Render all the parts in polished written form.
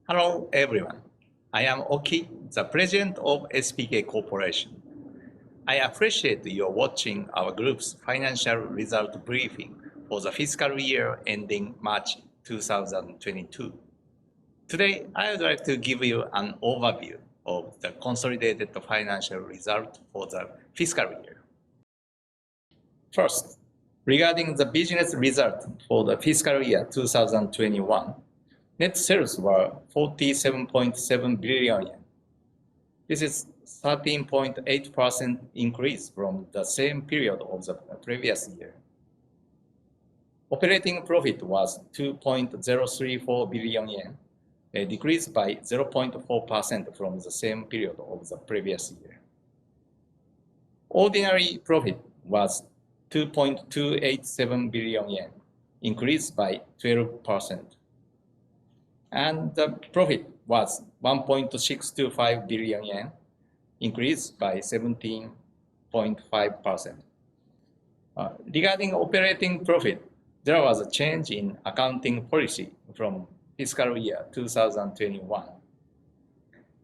Hello everyone. I am Oki, the president of SPK Corporation. I appreciate you watching our group's financial result briefing for the fiscal year ending March 2022. Today, I would like to give you an overview of the consolidated financial result for the fiscal year. First, regarding the business result for the fiscal year 2021, net sales were 47.7 billion yen. This is 13.8% increase from the same period of the previous year. Operating profit was 2.034 billion yen, a decrease by 0.4% from the same period of the previous year. Ordinary profit was 2.287 billion yen, increased by 12%. And the profit was 1.625 billion yen, increased by 17.5%. Regarding operating profit, there was a change in accounting policy from fiscal year 2021.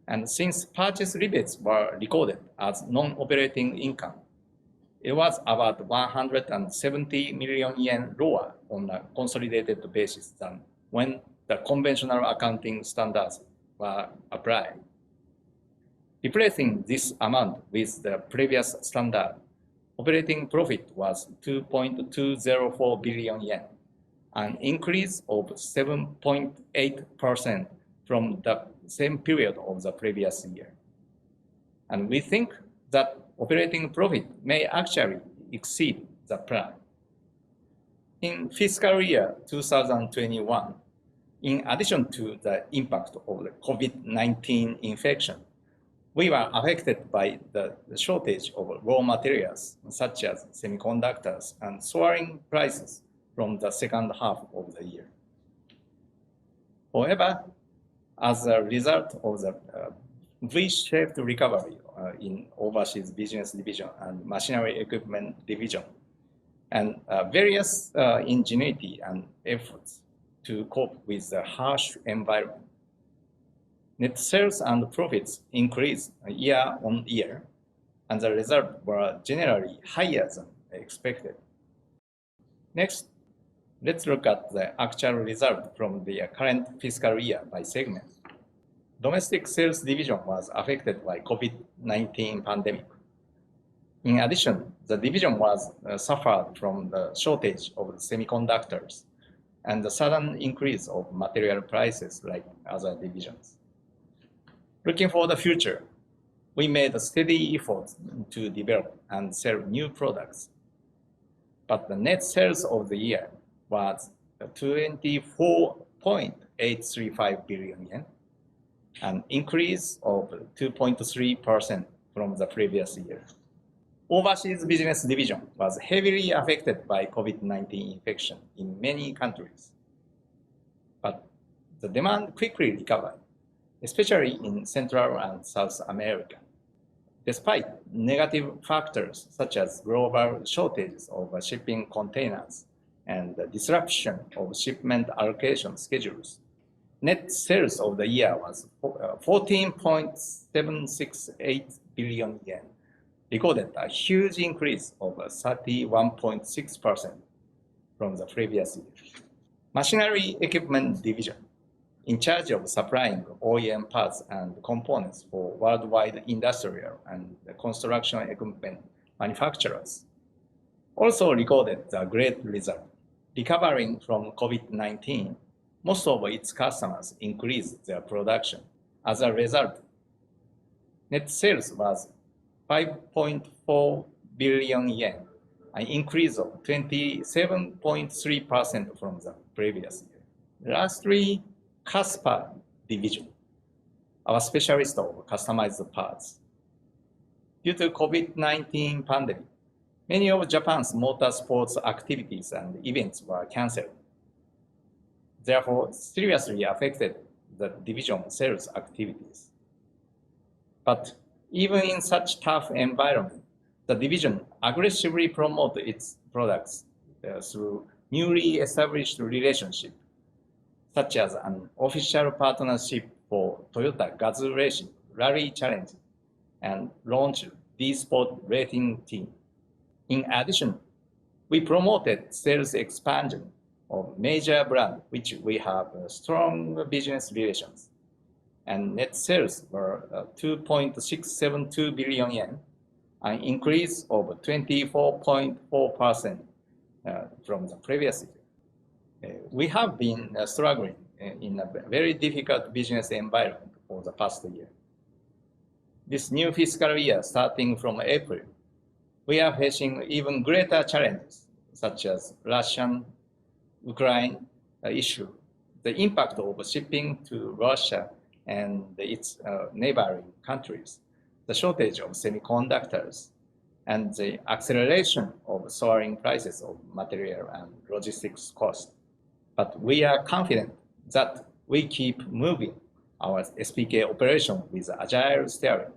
And since purchase rebates were recorded as non-operating income, it was about 170 million yen lower on a consolidated basis than when the conventional accounting standards were applied. Replacing this amount with the previous standard, operating profit was 2.204 billion yen, an increase of 7.8% from the same period of the previous year. And we think that operating profit may actually exceed the plan. In fiscal year 2021, in addition to the impact of the COVID-19 infection, we were affected by the shortage of raw materials such as semiconductors and soaring prices from the second half of the year. However, as a result of the V-shaped recovery in overseas business division and machinery equipment division, and various ingenuity and efforts to cope with the harsh environment, net sales and profits increased year on year, and the results were generally higher than expected. Next, let's look at the actual result from the current fiscal year by segment. Domestic sales division was affected by COVID-19 pandemic. In addition, the division was suffered from the shortage of semiconductors and the sudden increase of material prices like other divisions. Looking for the future, we made a steady effort to develop and sell new products. But the net sales of the year was 24.835 billion yen, an increase of 2.3% from the previous year. Overseas business division was heavily affected by COVID-19 infection in many countries. But the demand quickly recovered, especially in Central and South America. Despite negative factors such as global shortages of shipping containers and the disruption of shipment allocation schedules, net sales of the year was 14.768 billion yen, recorded a huge increase of 31.6% from the previous year. Machinery Equipment Division, in charge of supplying OEM parts and components for worldwide industrial and construction equipment manufacturers, also recorded a great result. Recovering from COVID-19, most of its customers increased their production. As a result, net sales was 5.4 billion yen, an increase of 27.3% from the previous year. Lastly, Casper Division, our specialist of customized parts. Due to COVID-19 pandemic, many of Japan's motorsports activities and events were cancelled. Therefore, seriously affected the division sales activities. But even in such tough environment, the division aggressively promoted its products through newly established relationships, such as an official partnership for Toyota Gazoo Racing Rally Challenge and launched D-Sport Rating Team. In addition, we promoted sales expansion of major brands which we have strong business relations, and net sales were 2.672 billion yen, an increase of 24.4% from the previous year. We have been struggling in a very difficult business environment for the past year. This new fiscal year, starting from April, we are facing even greater challenges, such as Russian-Ukraine issue, the impact of shipping to Russia and its neighboring countries, the shortage of semiconductors, and the acceleration of soaring prices of material and logistics costs. But we are confident that we keep moving our SPK operation with agile steering,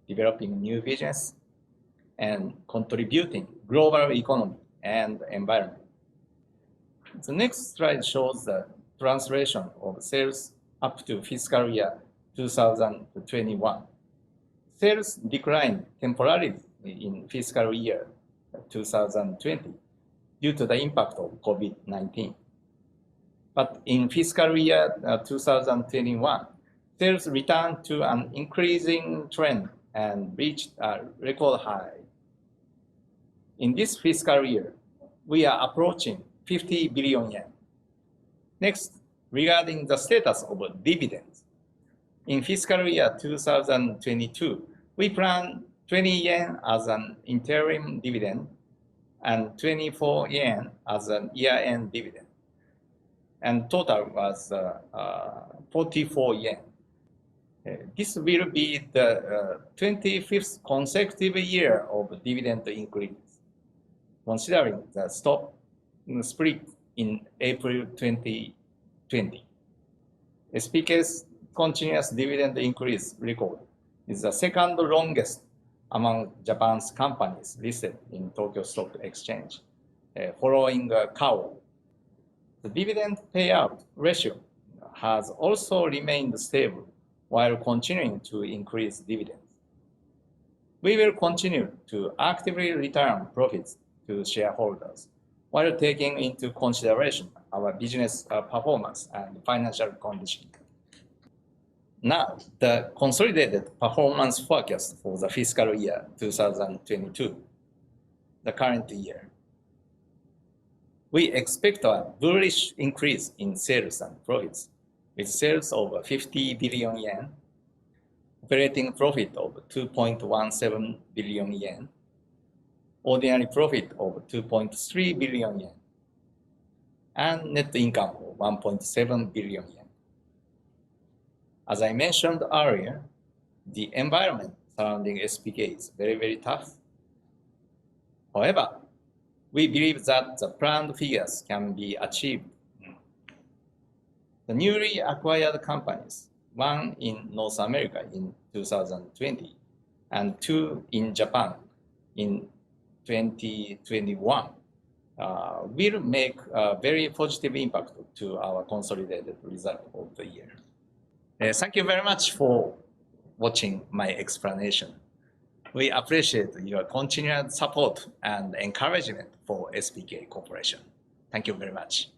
developing new business, and contributing global economy and environment. The next slide shows the translation of sales up to fiscal year 2021. Sales declined temporarily in fiscal year 2020 due to the impact of COVID-19. But in fiscal year 2021, sales returned to an increasing trend and reached a record high. In this fiscal year, we are approaching 50 billion yen. Next, regarding the status of dividends. In fiscal year 2022, we plan 20 yen as an interim dividend and 24 yen as an year-end dividend. And total was 44 yen. This will be the 25th consecutive year of dividend increase, considering the stock split in April 2020. SPK's continuous dividend increase record is the second longest among Japan's companies listed in Tokyo Stock Exchange, following Kao. The dividend payout ratio has also remained stable while continuing to increase dividends. We will continue to actively return profits to shareholders while taking into consideration our business performance and financial condition. Now, the consolidated performance forecast for the fiscal year 2022, the current year. We expect a bullish increase in sales and profits, with sales of 50 billion yen, operating profit of 2.17 billion yen, ordinary profit of 2.3 billion yen, and net income of 1.7 billion yen. As I mentioned earlier, the environment surrounding SPK is very, very tough. However, we believe that the planned figures can be achieved. The newly acquired companies, one in North America in 2020 and two in Japan in 2021, will make a very positive impact to our consolidated result of the year. Thank you very much for watching my explanation. We appreciate your continued support and encouragement for SPK Corporation. Thank you very much.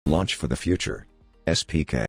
Launch for the future. SPK.